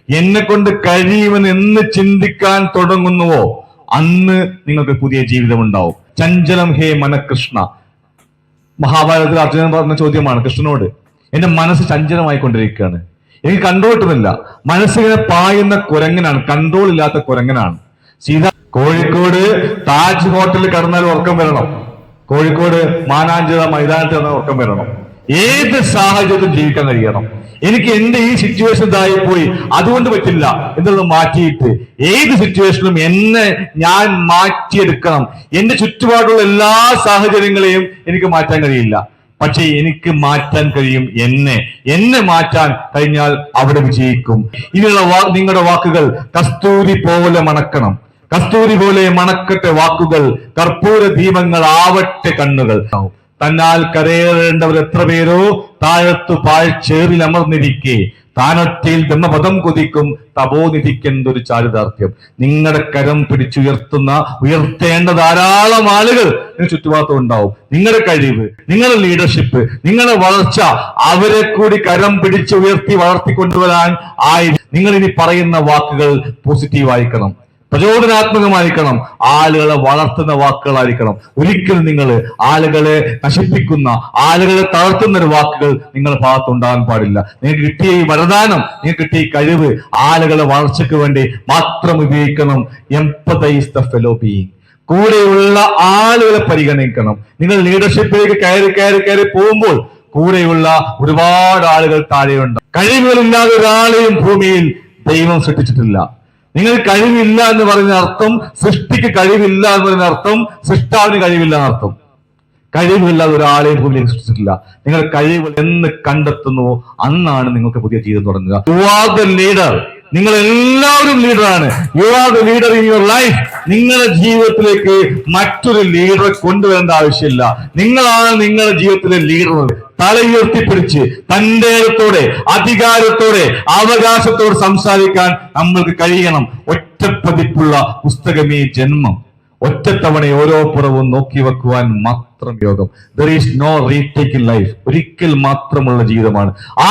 എന്നെ കൊണ്ട് കഴിയുമെന്ന് എന്ന് ചിന്തിക്കാൻ തുടങ്ങുന്നുവോ അന്ന് നിങ്ങൾക്ക് പുതിയ ജീവിതം ഉണ്ടാവും. ചഞ്ചലം ഹേ മനകൃഷ്ണ. മഹാഭാരതത്തിൽ അർജുനൻ പറഞ്ഞ ചോദ്യമാണ് കൃഷ്ണനോട്. എന്റെ മനസ്സ് ചഞ്ചലമായിക്കൊണ്ടിരിക്കുകയാണ്, എനിക്ക് കൺട്രോൾ കിട്ടുന്നില്ല. മനസ്സിങ്ങനെ പായുന്ന കുരങ്ങനാണ്, കൺട്രോൾ ഇല്ലാത്ത കുരങ്ങനാണ്. സീത കോഴിക്കോട് താജ് ഹോട്ടലിൽ കടന്നാൽ ഉറക്കം വരണം, കോഴിക്കോട് മാനാഞ്ചിറ മൈതാനത്ത് കടന്നാൽ ഉറക്കം വരണം. ഏത് സാഹചര്യത്തിലും ജീവിക്കാൻ കഴിയണം. എനിക്ക് എന്റെ ഈ സിറ്റുവേഷൻ ഇതായിപ്പോയി, അതുകൊണ്ട് പറ്റില്ല എന്നുള്ളത് മാറ്റിയിട്ട് ഏത് സിറ്റുവേഷനിലും എന്നെ ഞാൻ മാറ്റിയെടുക്കണം. എന്റെ ചുറ്റുപാടുള്ള എല്ലാ സാഹചര്യങ്ങളെയും എനിക്ക് മാറ്റാൻ കഴിയില്ല, പക്ഷേ എനിക്ക് മാറ്റാൻ കഴിയും എന്നെ മാറ്റാൻ കഴിഞ്ഞാൽ അവിടെ വിജയിക്കും. ഇതിനുള്ള നിങ്ങളുടെ വാക്കുകൾ കസ്തൂരി പോലെ മണക്കണം, കസ്തൂരി പോലെ മണക്കട്ടെ വാക്കുകൾ, കർപ്പൂര ദീപങ്ങൾ ആവട്ടെ കണ്ണുകൾ. തന്നാൽ കരയേറേണ്ടവർ എത്ര പേരോ താഴത്തു പാഴ്ചേറിൽ അമർന്നിരിക്കെ താനൊറ്റയിൽ ബ്രഹ്മപദം കൊതിക്കും തപോനിധിക്കെന്തൊരു ചാരിതാർത്ഥ്യം. നിങ്ങളുടെ കരം ഉയർത്തേണ്ട ധാരാളം ആളുകൾ നിങ്ങൾക്ക് ചുറ്റുപാടത്തും ഉണ്ടാവും. നിങ്ങളുടെ കഴിവ്, നിങ്ങളുടെ ലീഡർഷിപ്പ്, നിങ്ങളുടെ വളർച്ച അവരെ കൂടി കരം പിടിച്ച് ഉയർത്തി വളർത്തിക്കൊണ്ടുവരാൻ നിങ്ങൾ ഇനി പറയുന്ന വാക്കുകൾ പോസിറ്റീവായിരിക്കണം, പ്രചോദനാത്മകമായിരിക്കണം, ആളുകളെ വളർത്തുന്ന വാക്കുകളായിരിക്കണം. ഒരിക്കലും നിങ്ങൾ ആളുകളെ നശിപ്പിക്കുന്ന, ആളുകളെ തളർത്തുന്ന ഒരു വാക്കുകൾ നിങ്ങളുടെ ഭാഗത്തുണ്ടാകാൻ പാടില്ല. നിങ്ങൾക്ക് കിട്ടിയ ഈ വരദാനം, നിങ്ങൾക്ക് കിട്ടിയ ഈ കഴിവ് ആളുകളെ വളർച്ചയ്ക്ക് വേണ്ടി മാത്രം ഉപയോഗിക്കണം. Empathise the fellow being. കൂടെയുള്ള ആളുകളെ പരിഗണിക്കണം. നിങ്ങൾ ലീഡർഷിപ്പിലേക്ക് കയറി പോകുമ്പോൾ കൂടെയുള്ള ഒരുപാട് ആളുകൾ താഴെയുണ്ട്. കഴിവുകളില്ലാതെ ഒരാളെയും ഭൂമിയിൽ ദൈവം സൃഷ്ടിച്ചിട്ടില്ല. നിങ്ങൾ കഴിവില്ല എന്ന് പറയുന്ന അർത്ഥം സൃഷ്ടിക്ക് കഴിവില്ല എന്ന് പറയുന്ന അർത്ഥം സൃഷ്ടാവിന് കഴിവില്ല എന്നർത്ഥം. കഴിവില്ലാതെ ഒരാളെയും ഭൂമിയിലേക്ക് സൃഷ്ടിച്ചിട്ടില്ല. നിങ്ങൾ കഴിവ് എന്ന് കണ്ടെത്തുന്നുവോ അന്നാണ് നിങ്ങൾക്ക് പുതിയ ജീവിതം തുടങ്ങുക. You are the leader. നിങ്ങൾ എല്ലാവരും ലീഡറാണ്. You are the leader in your life. നിങ്ങളുടെ ജീവിതത്തിലേക്ക് മറ്റൊരു ലീഡറെ കൊണ്ടുവരേണ്ട ആവശ്യമില്ല. നിങ്ങളാണ് നിങ്ങളുടെ ജീവിതത്തിലെ ലീഡർ. തലയുയർത്തിപ്പിടിച്ച് തന്റെ ഇടത്തോടെ, അധികാരത്തോടെ, അവകാശത്തോടെ സംസാരിക്കാൻ നമ്മൾക്ക് കഴിയണം. ഒറ്റപ്പതിപ്പുള്ള പുസ്തകമേ ജന്മം, ഒറ്റത്തവണ ഓരോ പുറവും നോക്കി വെക്കുവാൻ മാത്രം യോഗം. There is no retake in life. ഒരിക്കൽ മാത്രമുള്ള ജീവിതമാണ് ആ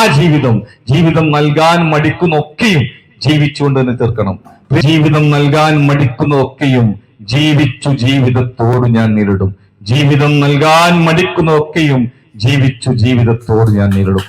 ജീവിതം നൽകാൻ മടിക്കുന്നൊക്കെയും ജീവിച്ചുകൊണ്ട് തന്നെ തീർക്കണം. ജീവിതം നൽകാൻ മടിക്കുന്നതൊക്കെയും ജീവിതത്തോട് ഞാൻ നേരിടും. ജീവിതം നൽകാൻ മടിക്കുന്നതൊക്കെയും ജീവിതത്തോട് ഞാൻ നേരിടും.